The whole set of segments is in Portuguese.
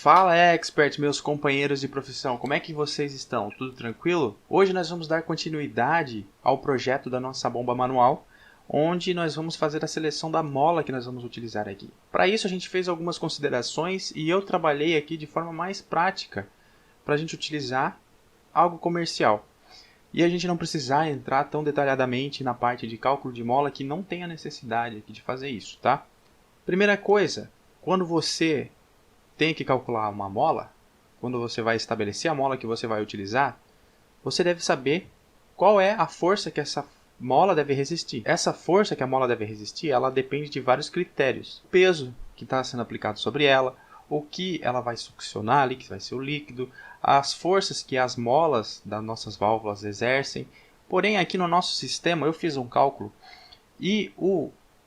Fala expert, meus companheiros de profissão, como é que vocês estão? Tudo tranquilo? Hoje nós vamos dar continuidade ao projeto da nossa bomba manual, onde nós vamos fazer a seleção da mola que nós vamos utilizar aqui. Para isso a gente fez algumas considerações e eu trabalhei aqui de forma mais prática para a gente utilizar algo comercial. E a gente não precisar entrar tão detalhadamente na parte de cálculo de mola que não tem a necessidade aqui de fazer isso, tá? Primeira coisa, quando você tem que calcular uma mola, quando você vai estabelecer a mola que você vai utilizar, você deve saber qual é a força que essa mola deve resistir. Essa força que a mola deve resistir, ela depende de vários critérios. O peso que está sendo aplicado sobre ela, o que ela vai succionar ali, que vai ser o líquido, as forças que as molas das nossas válvulas exercem. Porém, aqui no nosso sistema, eu fiz um cálculo e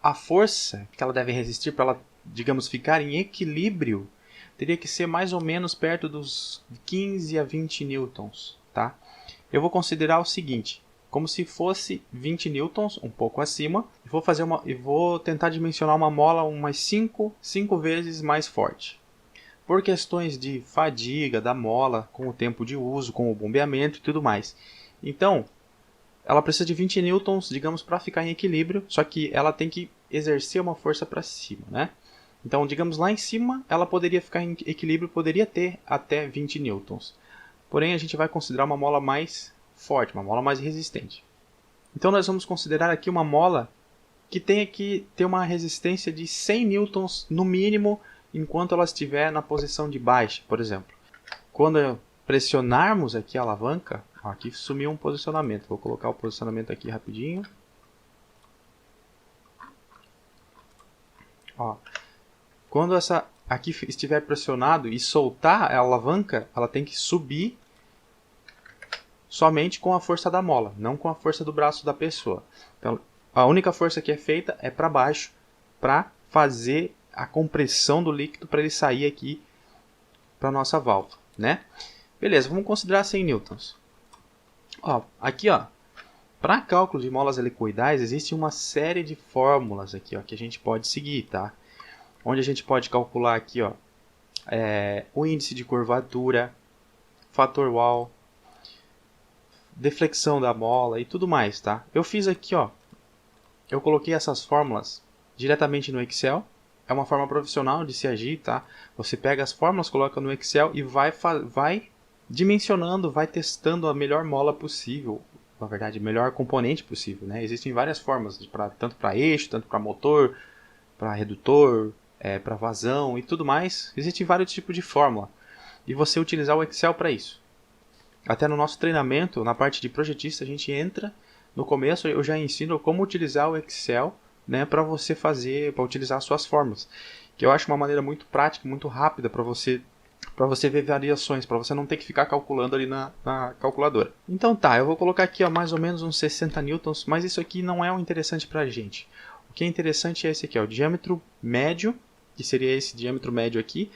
a força que ela deve resistir para ela, digamos, ficar em equilíbrio teria que ser mais ou menos perto dos 15 a 20 newtons, tá? Eu vou considerar o seguinte, como se fosse 20 newtons, um pouco acima, e vou tentar dimensionar uma mola umas 5 vezes mais forte. Por questões de fadiga da mola, com o tempo de uso, com o bombeamento e tudo mais. Então, ela precisa de 20 newtons, digamos, para ficar em equilíbrio, só que ela tem que exercer uma força para cima, né? Então, digamos, lá em cima, ela poderia ficar em equilíbrio, poderia ter até 20 newtons. Porém, a gente vai considerar uma mola mais forte, uma mola mais resistente. Então, nós vamos considerar aqui uma mola que tenha que ter uma resistência de 100 newtons no mínimo, enquanto ela estiver na posição de baixa, por exemplo. Quando pressionarmos aqui a alavanca, aqui sumiu um posicionamento. Vou colocar o posicionamento aqui rapidinho. Ó. Quando essa aqui estiver pressionado e soltar a alavanca, ela tem que subir somente com a força da mola, não com a força do braço da pessoa. Então, a única força que é feita é para baixo, para fazer a compressão do líquido para ele sair aqui para a nossa válvula, né? Beleza, vamos considerar 100 newtons. Aqui, para cálculo de molas helicoidais, existe uma série de fórmulas aqui, que a gente pode seguir, tá? Onde a gente pode calcular aqui, o índice de curvatura, fator Wahl, deflexão da mola e tudo mais, tá? Eu fiz aqui, eu coloquei essas fórmulas diretamente no Excel. É uma forma profissional de se agir, tá? Você pega as fórmulas, coloca no Excel e vai dimensionando, vai testando a melhor mola possível. Na verdade, o melhor componente possível, né? Existem várias formas, tanto para eixo, tanto para motor, para redutor, para vazão e tudo mais. Existem vários tipos de fórmula. E você utilizar o Excel para isso. Até no nosso treinamento, na parte de projetista, a gente entra. No começo eu já ensino como utilizar o Excel, né, para você para utilizar as suas fórmulas. Que eu acho uma maneira muito prática, muito rápida para você ver variações, para você não ter que ficar calculando ali na calculadora. Então tá, eu vou colocar aqui mais ou menos uns 60 newtons, mas isso aqui não é o interessante para a gente. O que é interessante é esse aqui, o diâmetro médio, que seria esse diâmetro médio aqui,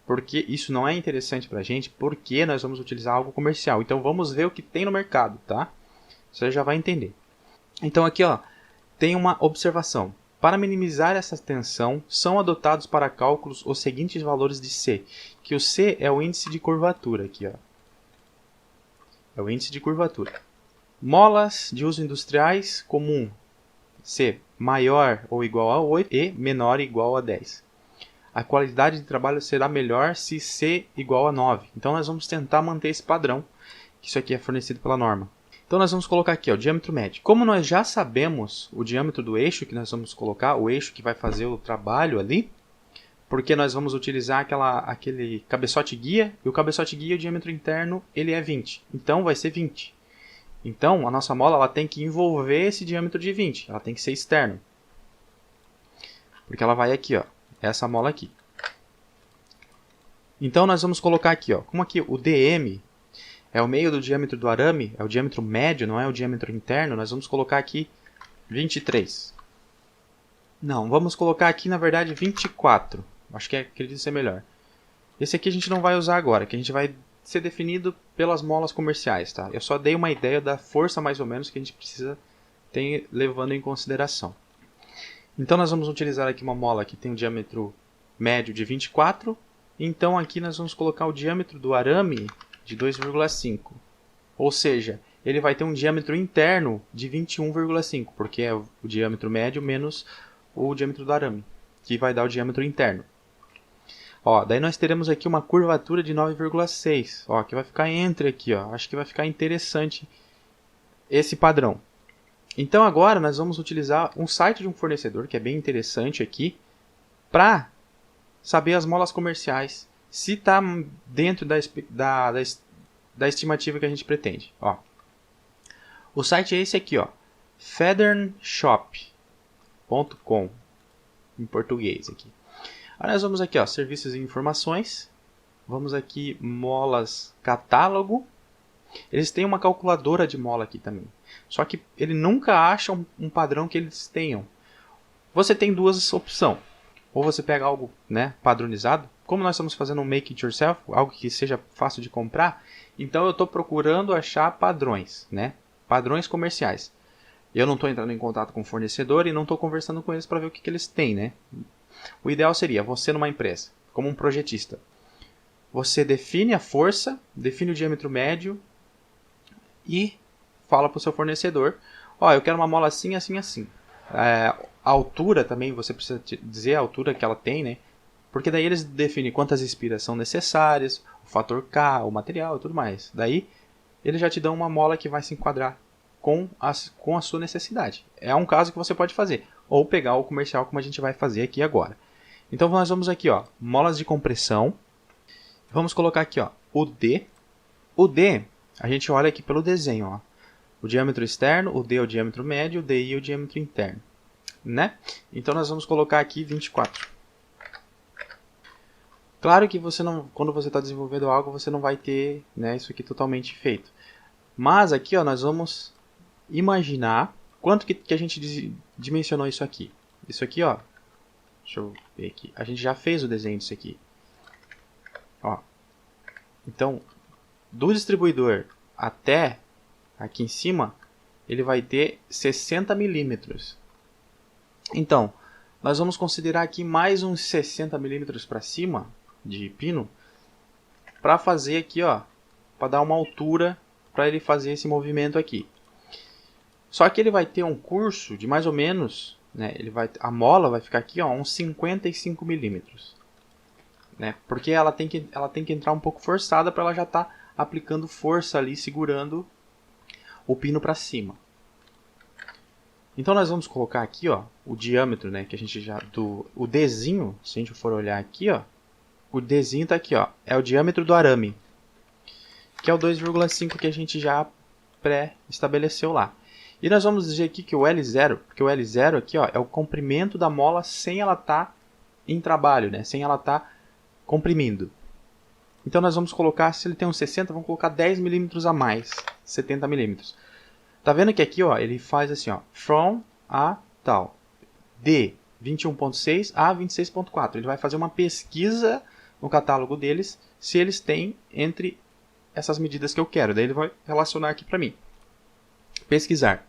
porque isso não é interessante para a gente, porque nós vamos utilizar algo comercial. Então vamos ver o que tem no mercado, tá? Você já vai entender. Então aqui, tem uma observação. Para minimizar essa tensão, são adotados para cálculos os seguintes valores de C, que o C é o índice de curvatura aqui, É o índice de curvatura. Molas de uso industriais comum, C maior ou igual a 8 e menor ou igual a 10. A qualidade de trabalho será melhor se C igual a 9. Então nós vamos tentar manter esse padrão, que isso aqui é fornecido pela norma. Então nós vamos colocar aqui, o diâmetro médio. Como nós já sabemos o diâmetro do eixo que nós vamos colocar, o eixo que vai fazer o trabalho ali, porque nós vamos utilizar aquele cabeçote guia, e o cabeçote guia, o diâmetro interno, ele é 20. Então vai ser 20. Então a nossa mola ela tem que envolver esse diâmetro de 20, ela tem que ser externo. Porque ela vai aqui, essa mola aqui. Então nós vamos colocar aqui, como aqui o DM é o meio do diâmetro do arame, é o diâmetro médio, não é o diâmetro interno, nós vamos colocar aqui 23. Não, vamos colocar aqui na verdade 24. Acho que acredito ser melhor. Esse aqui a gente não vai usar agora, que a gente vai ser definido pelas molas comerciais, tá? Eu só dei uma ideia da força mais ou menos que a gente precisa ter levando em consideração. Então nós vamos utilizar aqui uma mola que tem um diâmetro médio de 24 Então aqui nós vamos colocar o diâmetro do arame de 2,5. Ou seja, ele vai ter um diâmetro interno de 21,5, porque é o diâmetro médio menos o diâmetro do arame, que vai dar o diâmetro interno. Ó, daí nós teremos aqui uma curvatura de 9,6, ó, que vai ficar entre aqui, ó. Acho que vai ficar interessante esse padrão. Então agora nós vamos utilizar um site de um fornecedor, que é bem interessante aqui, para saber as molas comerciais, se está dentro da estimativa que a gente pretende. Ó. O site é esse aqui, ó, feathershop.com, em português aqui. Aí nós vamos aqui, ó, serviços e informações, vamos aqui, molas catálogo. Eles têm uma calculadora de mola aqui também. Só que ele nunca acha um padrão que eles tenham. Você tem duas opções. Ou você pega algo, né, padronizado. Como nós estamos fazendo um make it yourself, algo que seja fácil de comprar, então eu estou procurando achar padrões, né, padrões comerciais. Eu não estou entrando em contato com o fornecedor e não estou conversando com eles para ver o que eles têm, né. O ideal seria você numa empresa, como um projetista. Você define a força, define o diâmetro médio e fala para o seu fornecedor, ó, eu quero uma mola assim, assim, assim. A altura também, você precisa dizer a altura que ela tem, né? Porque daí eles definem quantas espiras são necessárias, o fator K, o material e tudo mais. Daí eles já te dão uma mola que vai se enquadrar com a sua necessidade. É um caso que você pode fazer. Ou pegar o comercial como a gente vai fazer aqui agora. Então nós vamos aqui, ó, molas de compressão. Vamos colocar aqui, ó, o D. O D, a gente olha aqui pelo desenho, ó. O diâmetro externo, o D é o diâmetro médio, o DI é o diâmetro interno, né? Então nós vamos colocar aqui 24. Claro que você não, quando você está desenvolvendo algo, você não vai ter, né, isso aqui totalmente feito. Mas aqui, ó, nós vamos imaginar quanto que a gente dimensionou isso aqui. Isso aqui, ó, deixa eu ver aqui. A gente já fez o desenho disso aqui. Ó. Então, do distribuidor até aqui em cima, ele vai ter 60 milímetros. Então, nós vamos considerar aqui mais uns 60 milímetros para cima de pino, para fazer aqui, ó, para dar uma altura para ele fazer esse movimento aqui. Só que ele vai ter um curso de mais ou menos, né, a mola vai ficar aqui, ó, uns 55 milímetros. Né, porque ela tem que entrar um pouco forçada para ela já estar aplicando força ali, segurando o pino para cima. Então nós vamos colocar aqui, ó, o diâmetro, né, que a gente já o Dzinho, se a gente for olhar aqui, ó, o Dzinho está aqui, ó, é o diâmetro do arame, que é o 2,5 que a gente já pré-estabeleceu lá. E nós vamos dizer aqui que o L0, porque o L0 aqui, ó, é o comprimento da mola sem ela estar em trabalho, né, sem ela estar comprimindo. Então nós vamos colocar, se ele tem uns 60, vamos colocar 10 milímetros a mais, 70 milímetros. Tá vendo que aqui, ó, ele faz assim, ó, from a tal, de 21.6 a 26.4. Ele vai fazer uma pesquisa no catálogo deles, se eles têm entre essas medidas que eu quero. Daí ele vai relacionar aqui para mim. Pesquisar.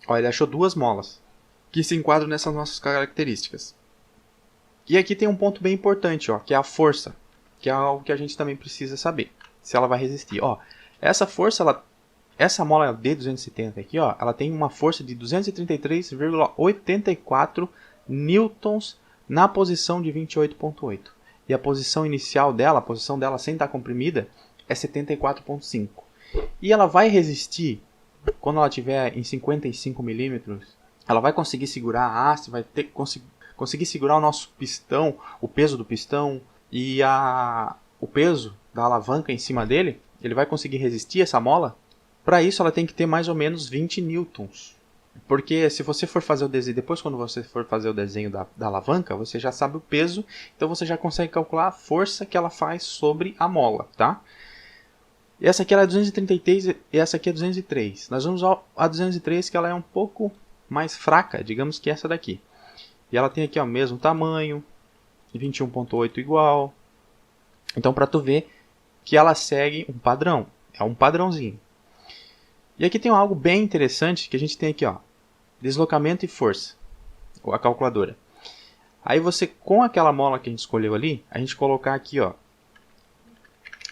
Ó, ele achou duas molas que se enquadram nessas nossas características. E aqui tem um ponto bem importante, ó, que é a força, que é algo que a gente também precisa saber, se ela vai resistir. Ó, essa força, essa mola D270 aqui, ó, ela tem uma força de 233,84 newtons na posição de 28.8. E a posição inicial dela, a posição dela sem estar comprimida, é 74.5. E ela vai resistir, quando ela estiver em 55 milímetros, ela vai conseguir segurar a haste, vai ter conseguir segurar o nosso pistão, o peso do pistão e o peso da alavanca em cima dele, ele vai conseguir resistir essa mola? Para isso ela tem que ter mais ou menos 20 newtons. Porque se você for fazer o desenho, depois quando você for fazer o desenho da alavanca, você já sabe o peso, então você já consegue calcular a força que ela faz sobre a mola, tá? E essa aqui ela é 233 e essa aqui é 203. Nós vamos a 203, que ela é um pouco mais fraca, digamos que essa daqui. E ela tem aqui o mesmo tamanho, 21.8 igual. Então para tu ver que ela segue um padrão, é um padrãozinho. E aqui tem algo bem interessante que a gente tem aqui, ó, deslocamento e força, a calculadora. Aí você, com aquela mola que a gente escolheu ali, a gente colocar aqui, ó,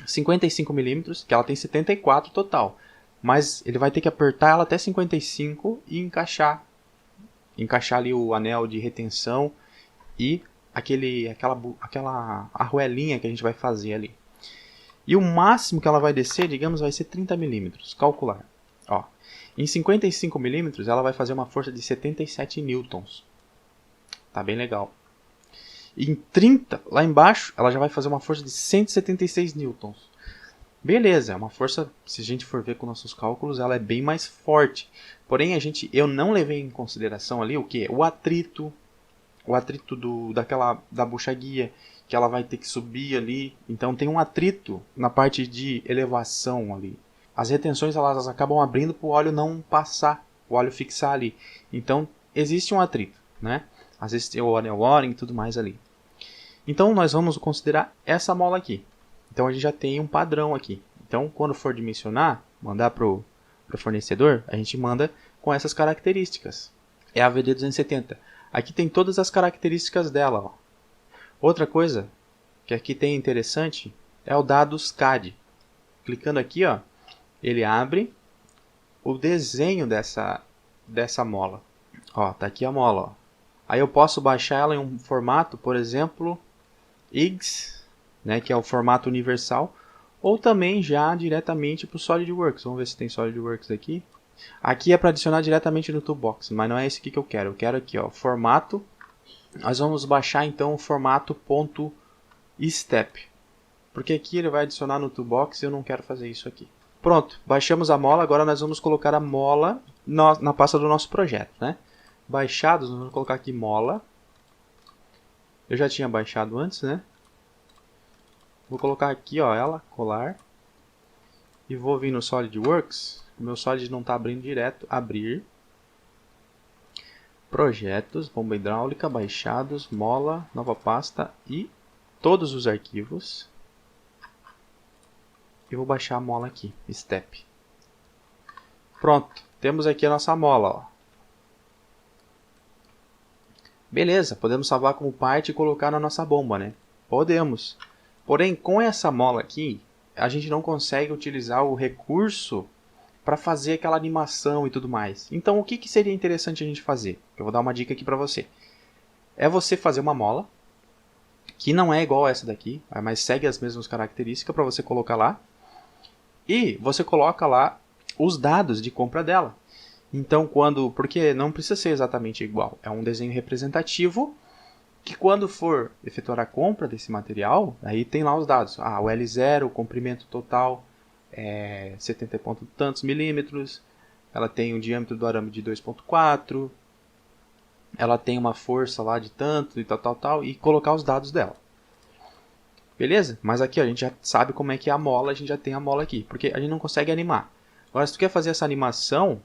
55 milímetros, que ela tem 74 total. Mas ele vai ter que apertar ela até 55 e encaixar ali o anel de retenção e aquela arruelinha que a gente vai fazer ali. E o máximo que ela vai descer, digamos, vai ser 30 milímetros. Calcular. Ó, em 55 milímetros, ela vai fazer uma força de 77 newtons. Tá bem legal. Em 30, lá embaixo, ela já vai fazer uma força de 176 newtons. Beleza, é uma força, se a gente for ver com nossos cálculos, ela é bem mais forte. Porém, eu não levei em consideração ali o que? O atrito da bucha-guia, que ela vai ter que subir ali. Então tem um atrito na parte de elevação ali. As retenções elas acabam abrindo para o óleo não passar, o óleo fixar ali. Então existe um atrito, né? Às vezes tem o anel waring e tudo mais ali. Então nós vamos considerar essa mola aqui. Então a gente já tem um padrão aqui. Então quando for dimensionar, mandar para o fornecedor, a gente manda com essas características. É a VD270. Aqui tem todas as características dela. Ó. Outra coisa que aqui tem interessante é o dados CAD. Clicando aqui, ó, ele abre o desenho dessa mola. Ó, tá aqui a mola. Ó. Aí eu posso baixar ela em um formato, por exemplo, IGS, né, que é o formato universal, ou também já diretamente para o SolidWorks. Vamos ver se tem SolidWorks aqui. Aqui é para adicionar diretamente no Toolbox, mas não é esse aqui que eu quero. Eu quero aqui, ó, formato. Nós vamos baixar então o formato .step, porque aqui ele vai adicionar no Toolbox e eu não quero fazer isso aqui. Pronto, baixamos a mola. Agora nós vamos colocar a mola na pasta do nosso projeto, né? Baixados, nós vamos colocar aqui mola. Eu já tinha baixado antes, né? Vou colocar aqui, ó, ela, colar. E vou vir no SolidWorks. O meu Solid não está abrindo direto. Abrir. Projetos, bomba hidráulica, baixados, mola, nova pasta e todos os arquivos. E vou baixar a mola aqui, step. Pronto, temos aqui a nossa mola. Ó. Beleza, podemos salvar como parte e colocar na nossa bomba, né? Podemos. Porém, com essa mola aqui, a gente não consegue utilizar o recurso para fazer aquela animação e tudo mais. Então, o que seria interessante a gente fazer? Eu vou dar uma dica aqui para você. É você fazer uma mola, que não é igual a essa daqui, mas segue as mesmas características para você colocar lá. E você coloca lá os dados de compra dela. Então, porque não precisa ser exatamente igual. É um desenho representativo que quando for efetuar a compra desse material, aí tem lá os dados. Ah, o L0, o comprimento total é 70 ponto tantos milímetros. Ela tem um diâmetro do arame de 2,4. Ela tem uma força lá de tanto e tal. E colocar os dados dela. Beleza? Mas aqui ó, a gente já sabe como é que é a mola. A gente já tem a mola aqui. Porque a gente não consegue animar. Agora, se tu quer fazer essa animação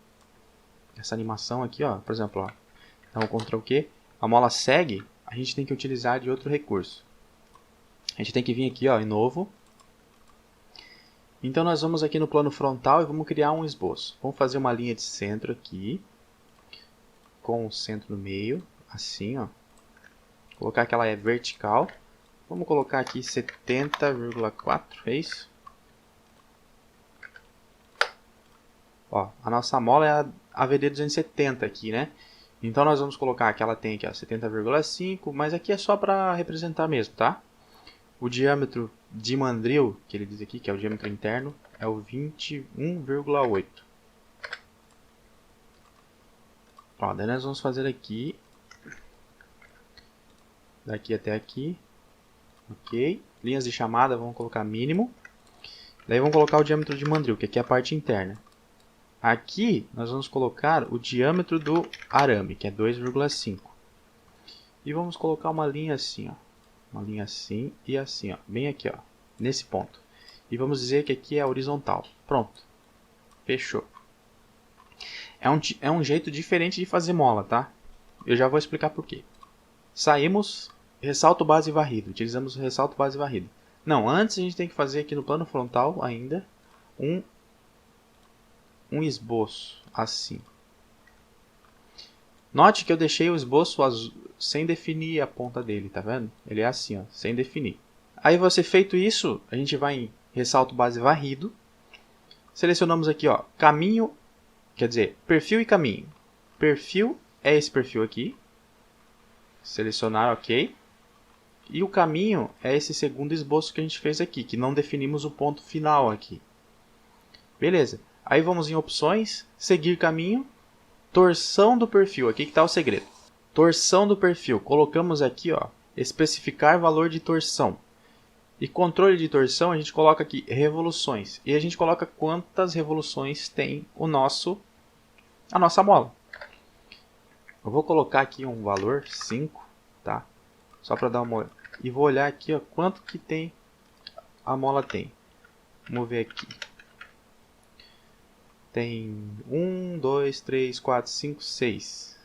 aqui, ó, por exemplo, ó, então Ctrl Q, a mola segue, a gente tem que utilizar de outro recurso. A gente tem que vir aqui, ó, em novo. Então nós vamos aqui no plano frontal e vamos criar um esboço. Vamos fazer uma linha de centro aqui, com o centro no meio, assim, ó. Colocar que ela é vertical. Vamos colocar aqui 70,4, é isso? Ó, a nossa mola é a VD270 aqui, né? Então nós vamos colocar que ela tem aqui 70,5, mas aqui é só para representar mesmo, tá? O diâmetro de mandril, que ele diz aqui, que é o diâmetro interno, é o 21,8. Ó, daí nós vamos fazer aqui, daqui até aqui, ok. Linhas de chamada, vamos colocar mínimo. Daí vamos colocar o diâmetro de mandril, que aqui é a parte interna. Aqui nós vamos colocar o diâmetro do arame, que é 2,5. E vamos colocar uma linha assim, ó. Uma linha assim e assim, ó. Bem aqui, ó. Nesse ponto. E vamos dizer que aqui é horizontal. Pronto. Fechou. É um jeito diferente de fazer mola, tá? Eu já vou explicar por quê. Saímos, ressalto base varrido. Utilizamos o ressalto base varrido. Não, antes a gente tem que fazer aqui no plano frontal ainda um esboço assim. Note que eu deixei o esboço azul, sem definir a ponta dele, tá vendo? Ele é assim, ó, sem definir. Aí você feito isso, a gente vai em ressalto base varrido. Selecionamos aqui, ó, caminho, quer dizer, perfil e caminho. Perfil é esse perfil aqui. Selecionar, ok. E o caminho é esse segundo esboço que a gente fez aqui, que não definimos o ponto final aqui. Beleza. Aí vamos em opções, seguir caminho, torção do perfil. Aqui que está o segredo. Torção do perfil. Colocamos aqui, ó, especificar valor de torção. E controle de torção a gente coloca aqui revoluções. E a gente coloca quantas revoluções tem a nossa mola. Eu vou colocar aqui um valor 5, tá? Só para dar uma olhada. E vou olhar aqui, ó, quanto que tem a mola tem. Vamos ver aqui. Tem 1, 2, 3, 4, 5, 6.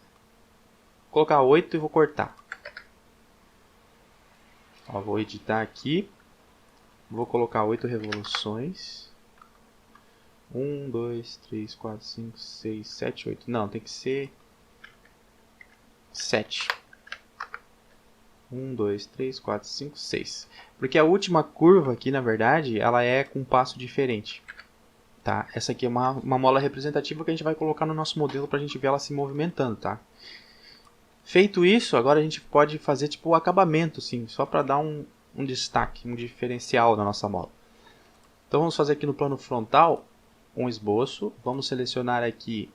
Vou colocar 8 e vou cortar. Ó, vou editar aqui. Vou colocar 8 revoluções. 1, 2, 3, 4, 5, 6, 7, 8. Não, tem que ser 7. 1, 2, 3, 4, 5, 6. Porque a última curva aqui, na verdade, ela é com um passo diferente. Tá? Essa aqui é uma mola representativa que a gente vai colocar no nosso modelo para a gente ver ela se movimentando. Tá? Feito isso, agora a gente pode fazer tipo o acabamento, sim, só para dar um destaque, um diferencial na nossa mola. Então vamos fazer aqui no plano frontal um esboço. Vamos selecionar aqui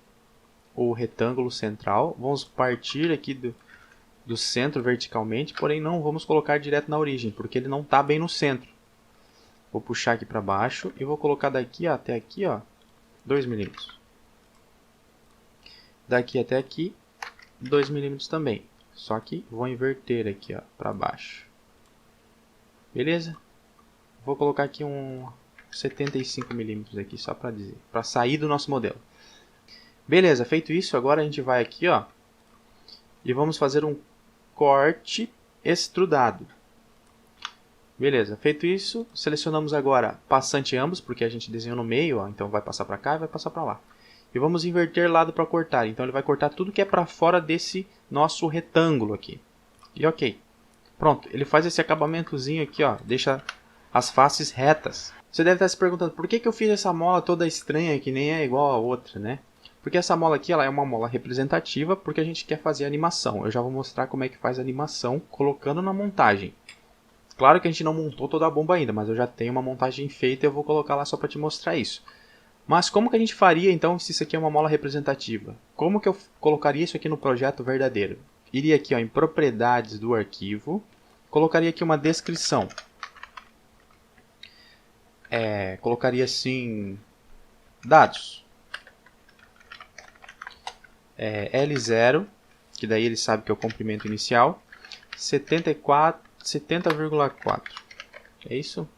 o retângulo central. Vamos partir aqui do centro verticalmente, porém não vamos colocar direto na origem, porque ele não está bem no centro. Vou puxar aqui para baixo e vou colocar daqui até aqui, ó, 2 mm. Daqui até aqui, 2 mm também. Só que vou inverter aqui, ó, para baixo. Beleza? Vou colocar aqui um 75 mm aqui, só para dizer, para sair do nosso modelo. Beleza, feito isso, agora a gente vai aqui, ó, e vamos fazer um corte extrudado. Beleza, feito isso, selecionamos agora passante ambos, porque a gente desenhou no meio, ó, então vai passar para cá e vai passar para lá. E vamos inverter lado para cortar, então ele vai cortar tudo que é para fora desse nosso retângulo aqui. E ok. Pronto, ele faz esse acabamentozinho aqui, ó, deixa as faces retas. Você deve estar se perguntando, por que eu fiz essa mola toda estranha, que nem é igual a outra, né? Porque essa mola aqui ela é uma mola representativa, porque a gente quer fazer animação. Eu já vou mostrar como é que faz a animação colocando na montagem. Claro que a gente não montou toda a bomba ainda, mas eu já tenho uma montagem feita e eu vou colocar lá só para te mostrar isso. Mas como que a gente faria então se isso aqui é uma mola representativa? Como que eu colocaria isso aqui no projeto verdadeiro? Iria aqui, ó, em propriedades do arquivo, colocaria aqui uma descrição. Colocaria assim, dados. L0, que daí ele sabe que é o comprimento inicial, 70,4. É isso?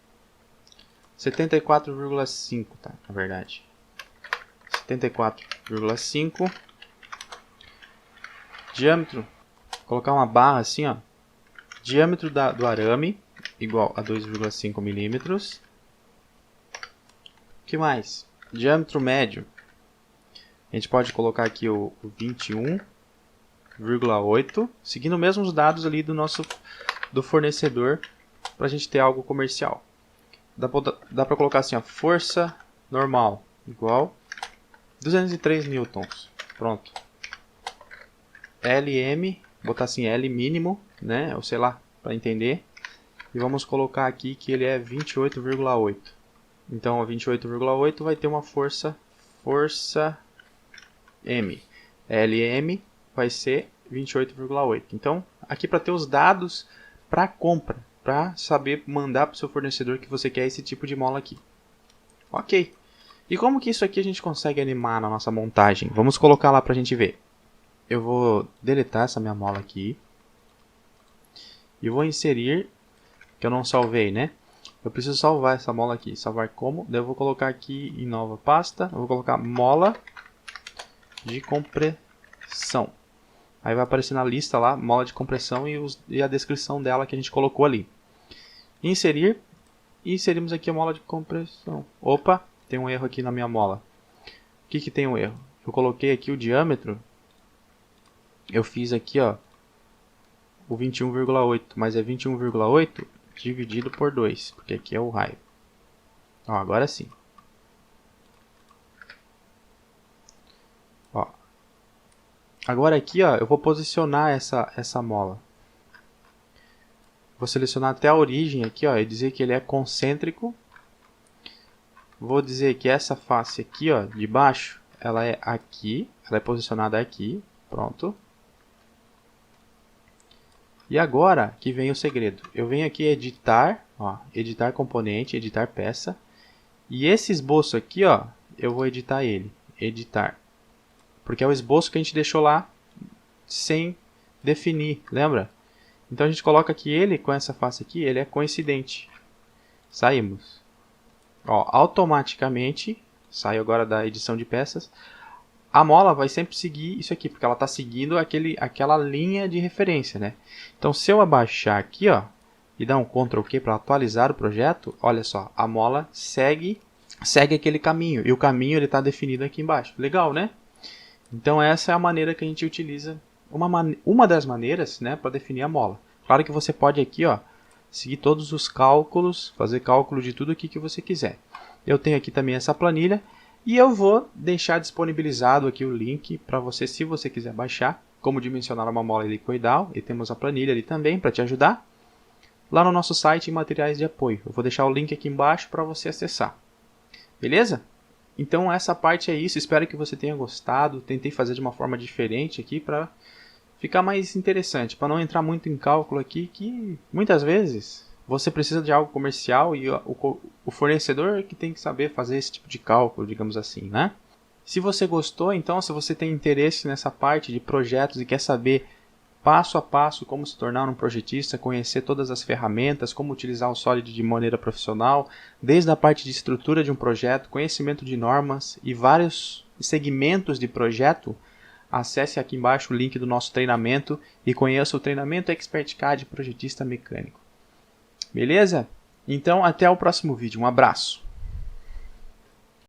74,5, tá? Na verdade. 74,5. Diâmetro, colocar uma barra assim, ó. Diâmetro do arame igual a 2,5 milímetros. O que mais? Diâmetro médio. A gente pode colocar aqui o 21,8, seguindo mesmo os dados ali do fornecedor, para a gente ter algo comercial. Dá para colocar assim, ó, força normal igual 203 newtons. Pronto. LM, botar assim L mínimo, né, ou sei lá, para entender. E vamos colocar aqui que ele é 28,8. Então, a 28,8 vai ter uma força M. LM vai ser 28,8. Então, aqui para ter os dados para compra, para saber mandar para o seu fornecedor que você quer esse tipo de mola aqui. Ok. E como que isso aqui a gente consegue animar na nossa montagem? Vamos colocar lá para a gente ver. Eu vou deletar essa minha mola aqui. E vou inserir, que eu não salvei, né? Eu preciso salvar essa mola aqui. Salvar como? Daí eu vou colocar aqui em nova pasta. Eu vou colocar mola de compressão. Aí vai aparecer na lista lá, mola de compressão e a descrição dela que a gente colocou ali. Inserir. E inserimos aqui a mola de compressão. Opa, tem um erro aqui na minha mola. O que tem um erro? Eu coloquei aqui o diâmetro eu fiz aqui, ó, o 21,8, mas é 21,8 dividido por 2, porque aqui é o raio. Ó, agora sim. Ó. Agora aqui, ó, eu vou posicionar essa mola. Vou selecionar até a origem aqui, ó, e dizer que ele é concêntrico. Vou dizer que essa face aqui, ó, de baixo, ela é aqui, ela é posicionada aqui, pronto. E agora que vem o segredo. Eu venho aqui editar, ó, editar componente, editar peça. E esse esboço aqui, ó, eu vou editar ele, editar. Porque é o esboço que a gente deixou lá sem definir, lembra? Então a gente coloca aqui ele com essa face aqui, ele é coincidente. Saímos. Ó, automaticamente, saio agora da edição de peças. A mola vai sempre seguir isso aqui, porque ela está seguindo aquela linha de referência, né? Então se eu abaixar aqui, ó, e dar um Ctrl Q para atualizar o projeto, olha só, a mola segue aquele caminho, e o caminho ele está definido aqui embaixo. Legal, né? Então essa é a maneira que a gente utiliza, uma das maneiras, né, para definir a mola. Claro que você pode aqui, ó, seguir todos os cálculos, fazer cálculo de tudo aqui que você quiser. Eu tenho aqui também essa planilha e eu vou deixar disponibilizado aqui o link para você, se você quiser baixar, como dimensionar uma mola helicoidal, e temos a planilha ali também para te ajudar, lá no nosso site em materiais de apoio. Eu vou deixar o link aqui embaixo para você acessar. Beleza? Então essa parte é isso, espero que você tenha gostado. Tentei fazer de uma forma diferente aqui para ficar mais interessante, para não entrar muito em cálculo aqui, que muitas vezes você precisa de algo comercial e o fornecedor que tem que saber fazer esse tipo de cálculo, digamos assim, né? Se você gostou, então, se você tem interesse nessa parte de projetos e quer saber passo a passo como se tornar um projetista, conhecer todas as ferramentas, como utilizar o Solid de maneira profissional, desde a parte de estrutura de um projeto, conhecimento de normas e vários segmentos de projeto, acesse aqui embaixo o link do nosso treinamento e conheça o treinamento Expert CAD Projetista Mecânico. Beleza? Então até o próximo vídeo. Um abraço!